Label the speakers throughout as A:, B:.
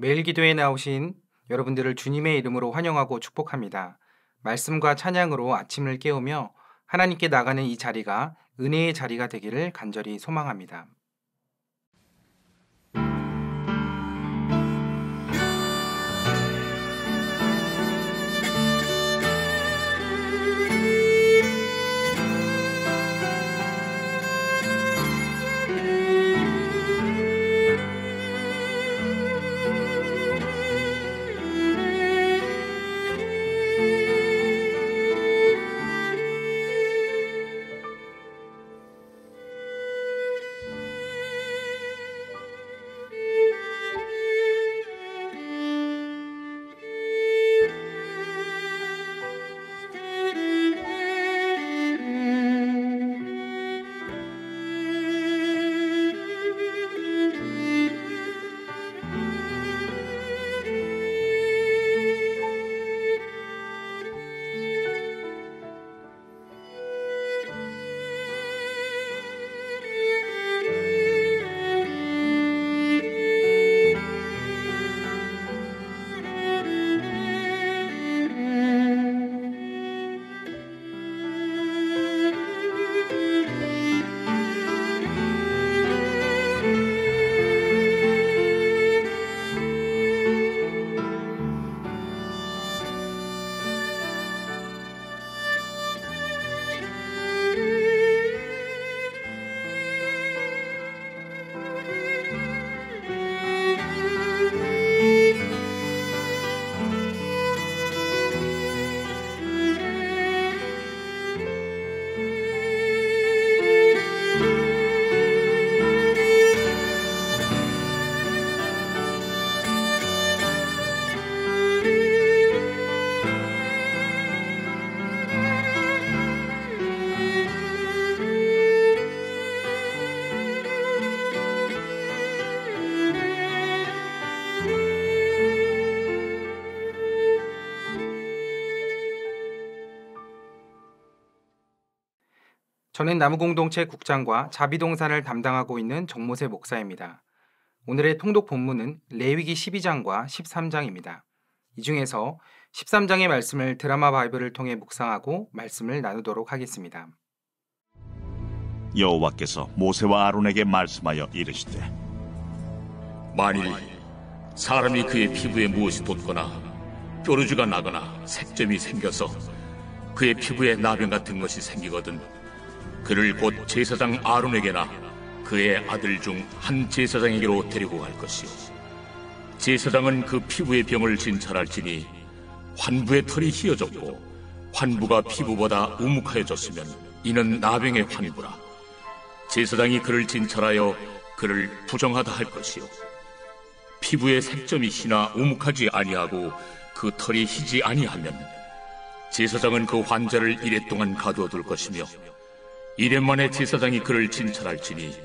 A: 매일 기도에 나오신 여러분들을 주님의 이름으로 환영하고 축복합니다. 말씀과 찬양으로 아침을 깨우며 하나님께 나가는 이 자리가 은혜의 자리가 되기를 간절히 소망합니다. 저는 나무공동체 국장과 자비동산을 담당하고 있는 정모세 목사입니다. 오늘의 통독 본문은 레위기 12장과 13장입니다. 이 중에서 13장의 말씀을 드라마 바이블을 통해 묵상하고 말씀을 나누도록 하겠습니다.
B: 여호와께서 모세와 아론에게 말씀하여 이르시되,
C: 만일 사람이 그의 피부에 무엇이 돋거나 뾰루지가 나거나 색점이 생겨서 그의 피부에 나병 같은 것이 생기거든 그를 곧 제사장 아론에게나 그의 아들 중 한 제사장에게로 데리고 갈 것이요, 제사장은 그 피부의 병을 진찰할지니 환부의 털이 휘어졌고 환부가 피부보다 우묵하여졌으면 이는 나병의 환부라. 제사장이 그를 진찰하여 그를 부정하다 할 것이요, 피부의 색점이 희나 우묵하지 아니하고 그 털이 희지 아니하면 제사장은 그 환자를 이레 동안 가두어 둘 것이며, 이레 만에 제사장이 그를 진찰할지니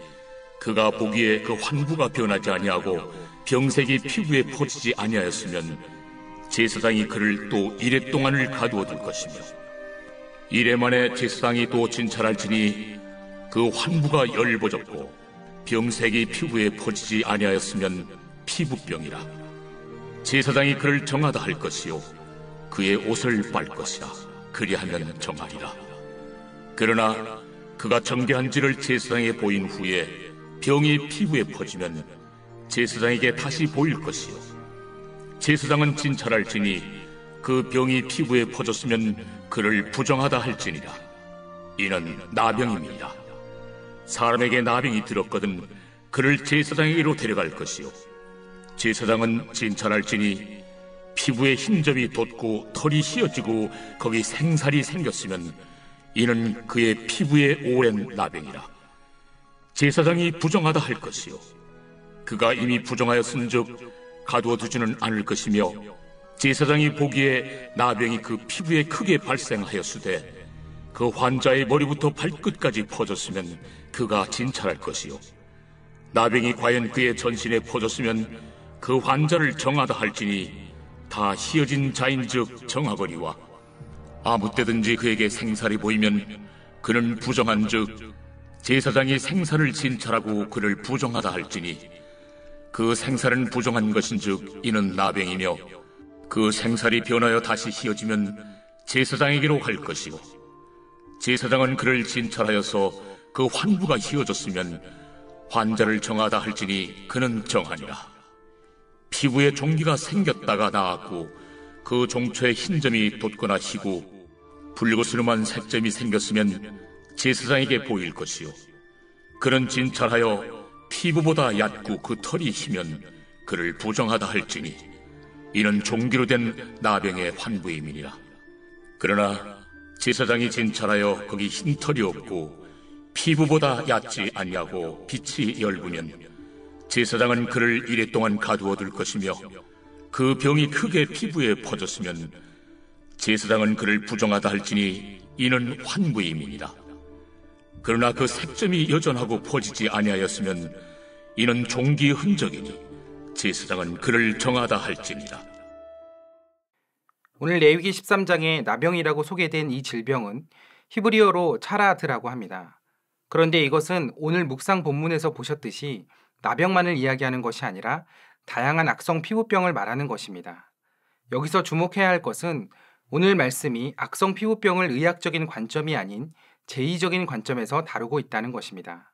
C: 그가 보기에 그 환부가 변하지 아니하고 병색이 피부에 퍼지지 아니하였으면 제사장이 그를 또 이레 동안을 가두어 둘 것이며, 이레 만에 제사장이 또 진찰할지니 그 환부가 열버졌고 병색이 피부에 퍼지지 아니하였으면 피부병이라. 제사장이 그를 정하다 할 것이요, 그의 옷을 빨 것이라. 그리하면 정하리라. 그러나 그가 정죄한지를 제사장에게 보인 후에 병이 피부에 퍼지면 제사장에게 다시 보일 것이요, 제사장은 진찰할지니 그 병이 피부에 퍼졌으면 그를 부정하다 할지니라. 이는 나병임이니라. 사람에게 나병이 들었거든 그를 제사장에게로 데려갈 것이요, 제사장은 진찰할지니 피부에 흰 점이 돋고 털이 휘어지고 거기 생살이 생겼으면 이는 그의 피부에 오랜 나병이라. 제사장이 부정하다 할 것이요, 그가 이미 부정하였은즉 가두어 두지는 않을 것이며, 제사장이 보기에 나병이 그 피부에 크게 발생하였으되 그 환자의 머리부터 발끝까지 퍼졌으면 그가 진찰할 것이요, 나병이 과연 그의 전신에 퍼졌으면 그 환자를 정하다 할지니 다 휘어진 자인즉 정하거니와, 아무 때든지 그에게 생살이 보이면 그는 부정한즉 제사장이 생살을 진찰하고 그를 부정하다 할지니, 그 생살은 부정한 것인즉 이는 나병이며 그 생살이 변하여 다시 희어지면 제사장에게로 갈 것이고 제사장은 그를 진찰하여서 그 환부가 희어졌으면 환자를 정하다 할지니 그는 정하니라. 피부에 종기가 생겼다가 나았고 그 종초에 흰점이 돋거나 희고 붉으스름한 색점이 생겼으면 제사장에게 보일 것이요 그는 진찰하여 피부보다 얕고 그 털이 희면 그를 부정하다 할지니 이는 종기로 된 나병의 환부임이니라. 그러나 제사장이 진찰하여 거기 흰 털이 없고 피부보다 얕지 아니하고 빛이 열구면 제사장은 그를 이래 동안 가두어 둘 것이며 그 병이 크게 피부에 퍼졌으면 제사장은 그를 부정하다 할지니 이는 환부임이니라. 그러나 그 색점이 여전하고 퍼지지 아니하였으면 이는 종기의 흔적이니 제사장은 그를 정하다 할지니라.
A: 오늘 레위기 13장에 나병이라고 소개된 이 질병은 히브리어로 차라드라고 합니다. 그런데 이것은 오늘 묵상 본문에서 보셨듯이 나병만을 이야기하는 것이 아니라 다양한 악성 피부병을 말하는 것입니다. 여기서 주목해야 할 것은 오늘 말씀이 악성 피부병을 의학적인 관점이 아닌 제의적인 관점에서 다루고 있다는 것입니다.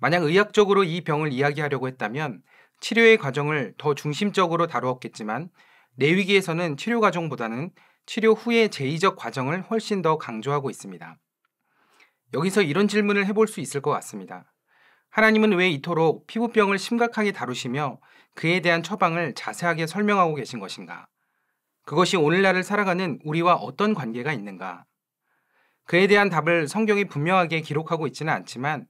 A: 만약 의학적으로 이 병을 이야기하려고 했다면 치료의 과정을 더 중심적으로 다루었겠지만 레위기에서는 치료 과정보다는 치료 후의 제의적 과정을 훨씬 더 강조하고 있습니다. 여기서 이런 질문을 해볼 수 있을 것 같습니다. 하나님은 왜 이토록 피부병을 심각하게 다루시며 그에 대한 처방을 자세하게 설명하고 계신 것인가? 그것이 오늘날을 살아가는 우리와 어떤 관계가 있는가? 그에 대한 답을 성경이 분명하게 기록하고 있지는 않지만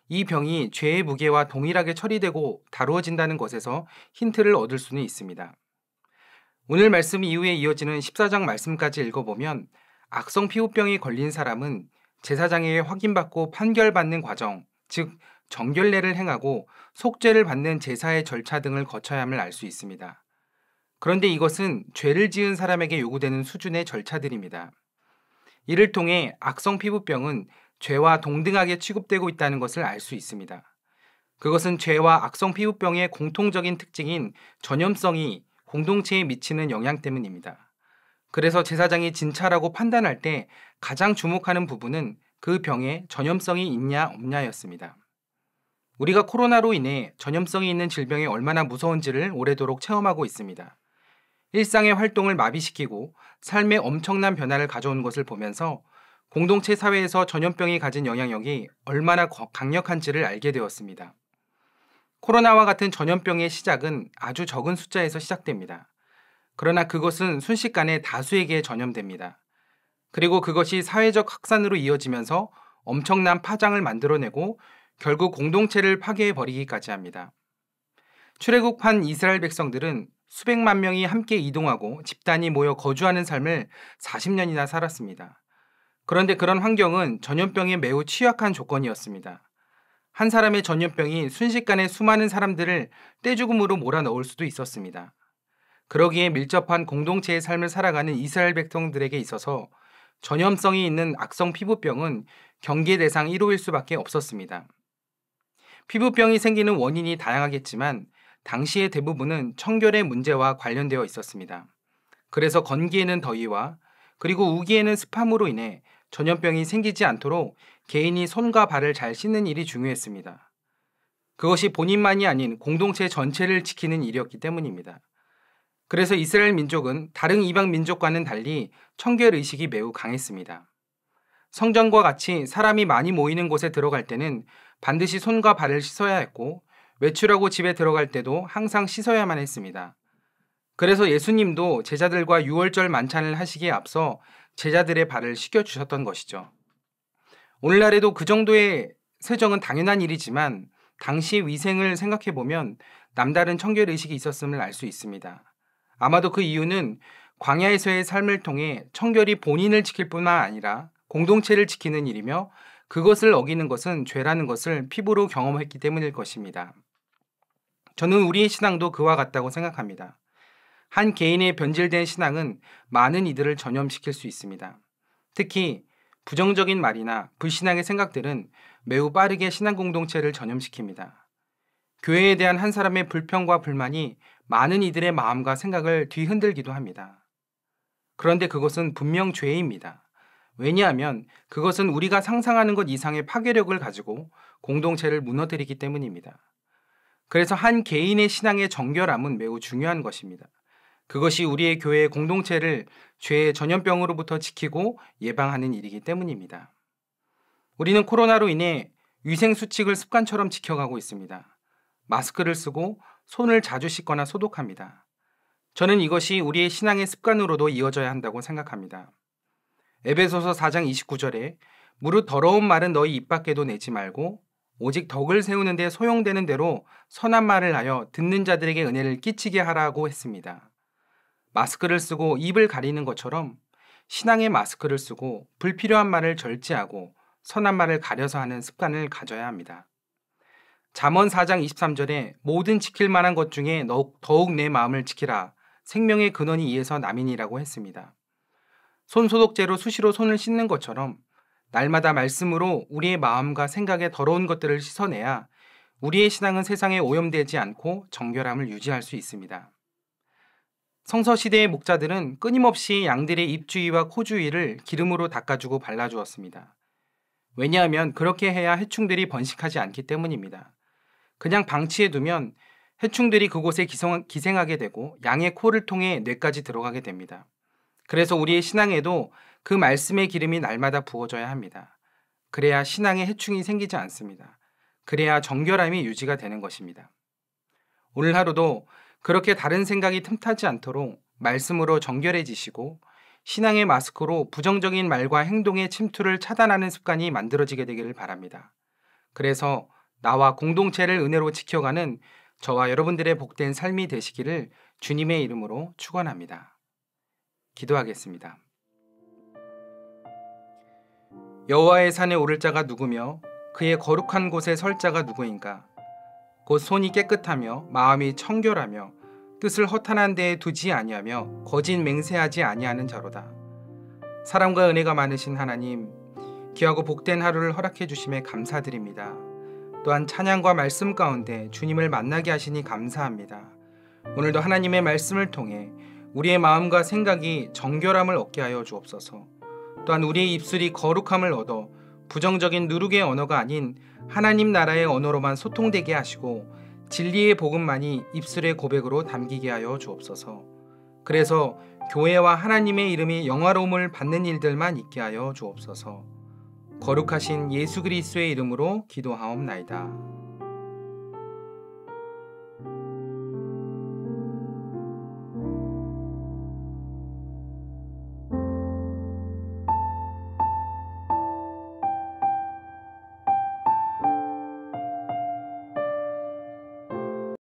A: 이 병이 죄의 무게와 동일하게 처리되고 다루어진다는 것에서 힌트를 얻을 수는 있습니다. 오늘 말씀 이후에 이어지는 14장 말씀까지 읽어보면 악성 피부병이 걸린 사람은 제사장에게 확인받고 판결받는 과정, 즉 정결례를 행하고 속죄를 받는 제사의 절차 등을 거쳐야 함을 알 수 있습니다. 그런데 이것은 죄를 지은 사람에게 요구되는 수준의 절차들입니다. 이를 통해 악성 피부병은 죄와 동등하게 취급되고 있다는 것을 알 수 있습니다. 그것은 죄와 악성 피부병의 공통적인 특징인 전염성이 공동체에 미치는 영향 때문입니다. 그래서 제사장이 진찰하고 판단할 때 가장 주목하는 부분은 그 병에 전염성이 있냐 없냐였습니다. 우리가 코로나로 인해 전염성이 있는 질병이 얼마나 무서운지를 오래도록 체험하고 있습니다. 일상의 활동을 마비시키고 삶에 엄청난 변화를 가져온 것을 보면서 공동체 사회에서 전염병이 가진 영향력이 얼마나 강력한지를 알게 되었습니다. 코로나와 같은 전염병의 시작은 아주 적은 숫자에서 시작됩니다. 그러나 그것은 순식간에 다수에게 전염됩니다. 그리고 그것이 사회적 확산으로 이어지면서 엄청난 파장을 만들어내고 결국 공동체를 파괴해버리기까지 합니다. 출애굽한 이스라엘 백성들은 수백만 명이 함께 이동하고 집단이 모여 거주하는 삶을 40년이나 살았습니다. 그런데 그런 환경은 전염병에 매우 취약한 조건이었습니다. 한 사람의 전염병이 순식간에 수많은 사람들을 떼죽음으로 몰아넣을 수도 있었습니다. 그러기에 밀접한 공동체의 삶을 살아가는 이스라엘 백성들에게 있어서 전염성이 있는 악성 피부병은 경계 대상 1호일 수밖에 없었습니다. 피부병이 생기는 원인이 다양하겠지만 당시의 대부분은 청결의 문제와 관련되어 있었습니다. 그래서 건기에는 더위와 그리고 우기에는 습함으로 인해 전염병이 생기지 않도록 개인이 손과 발을 잘 씻는 일이 중요했습니다. 그것이 본인만이 아닌 공동체 전체를 지키는 일이었기 때문입니다. 그래서 이스라엘 민족은 다른 이방 민족과는 달리 청결의식이 매우 강했습니다. 성전과 같이 사람이 많이 모이는 곳에 들어갈 때는 반드시 손과 발을 씻어야 했고 외출하고 집에 들어갈 때도 항상 씻어야만 했습니다. 그래서 예수님도 제자들과 유월절 만찬을 하시기에 앞서 제자들의 발을 씻겨주셨던 것이죠. 오늘날에도 그 정도의 세정은 당연한 일이지만 당시 위생을 생각해보면 남다른 청결의식이 있었음을 알 수 있습니다. 아마도 그 이유는 광야에서의 삶을 통해 청결이 본인을 지킬 뿐만 아니라 공동체를 지키는 일이며 그것을 어기는 것은 죄라는 것을 피부로 경험했기 때문일 것입니다. 저는 우리의 신앙도 그와 같다고 생각합니다. 한 개인의 변질된 신앙은 많은 이들을 전염시킬 수 있습니다. 특히 부정적인 말이나 불신앙의 생각들은 매우 빠르게 신앙 공동체를 전염시킵니다. 교회에 대한 한 사람의 불평과 불만이 많은 이들의 마음과 생각을 뒤흔들기도 합니다. 그런데 그것은 분명 죄입니다. 왜냐하면 그것은 우리가 상상하는 것 이상의 파괴력을 가지고 공동체를 무너뜨리기 때문입니다. 그래서 한 개인의 신앙의 정결함은 매우 중요한 것입니다. 그것이 우리의 교회의 공동체를 죄의 전염병으로부터 지키고 예방하는 일이기 때문입니다. 우리는 코로나로 인해 위생수칙을 습관처럼 지켜가고 있습니다. 마스크를 쓰고 손을 자주 씻거나 소독합니다. 저는 이것이 우리의 신앙의 습관으로도 이어져야 한다고 생각합니다. 에베소서 4장 29절에 무릇 더러운 말은 너희 입 밖에도 내지 말고 오직 덕을 세우는 데 소용되는 대로 선한 말을 하여 듣는 자들에게 은혜를 끼치게 하라고 했습니다. 마스크를 쓰고 입을 가리는 것처럼 신앙의 마스크를 쓰고 불필요한 말을 절제하고 선한 말을 가려서 하는 습관을 가져야 합니다. 잠언 4장 23절에 모든 지킬 만한 것 중에 더욱 내 마음을 지키라. 생명의 근원이 이에서 남이니라고 했습니다. 손소독제로 수시로 손을 씻는 것처럼 날마다 말씀으로 우리의 마음과 생각에 더러운 것들을 씻어내야 우리의 신앙은 세상에 오염되지 않고 정결함을 유지할 수 있습니다. 성서시대의 목자들은 끊임없이 양들의 입 주위와 코 주위를 기름으로 닦아주고 발라주었습니다. 왜냐하면 그렇게 해야 해충들이 번식하지 않기 때문입니다. 그냥 방치해두면 해충들이 그곳에 기생하게 되고 양의 코를 통해 뇌까지 들어가게 됩니다. 그래서 우리의 신앙에도 그 말씀의 기름이 날마다 부어져야 합니다. 그래야 신앙에 해충이 생기지 않습니다. 그래야 정결함이 유지가 되는 것입니다. 오늘 하루도 그렇게 다른 생각이 틈타지 않도록 말씀으로 정결해지시고 신앙의 마스크로 부정적인 말과 행동의 침투를 차단하는 습관이 만들어지게 되기를 바랍니다. 그래서 나와 공동체를 은혜로 지켜가는 저와 여러분들의 복된 삶이 되시기를 주님의 이름으로 축원합니다. 기도하겠습니다. 여호와의 산에 오를 자가 누구며 그의 거룩한 곳에 설 자가 누구인가? 곧 손이 깨끗하며 마음이 청결하며 뜻을 허탄한 데에 두지 아니하며 거짓 맹세하지 아니하는 자로다. 사랑과 은혜가 많으신 하나님, 귀하고 복된 하루를 허락해 주심에 감사드립니다. 또한 찬양과 말씀 가운데 주님을 만나게 하시니 감사합니다. 오늘도 하나님의 말씀을 통해 우리의 마음과 생각이 정결함을 얻게 하여 주옵소서. 또한 우리의 입술이 거룩함을 얻어 부정적인 누룩의 언어가 아닌 하나님 나라의 언어로만 소통되게 하시고 진리의 복음만이 입술의 고백으로 담기게 하여 주옵소서. 그래서 교회와 하나님의 이름이 영화로움을 받는 일들만 있게 하여 주옵소서. 거룩하신 예수 그리스도의 이름으로 기도하옵나이다.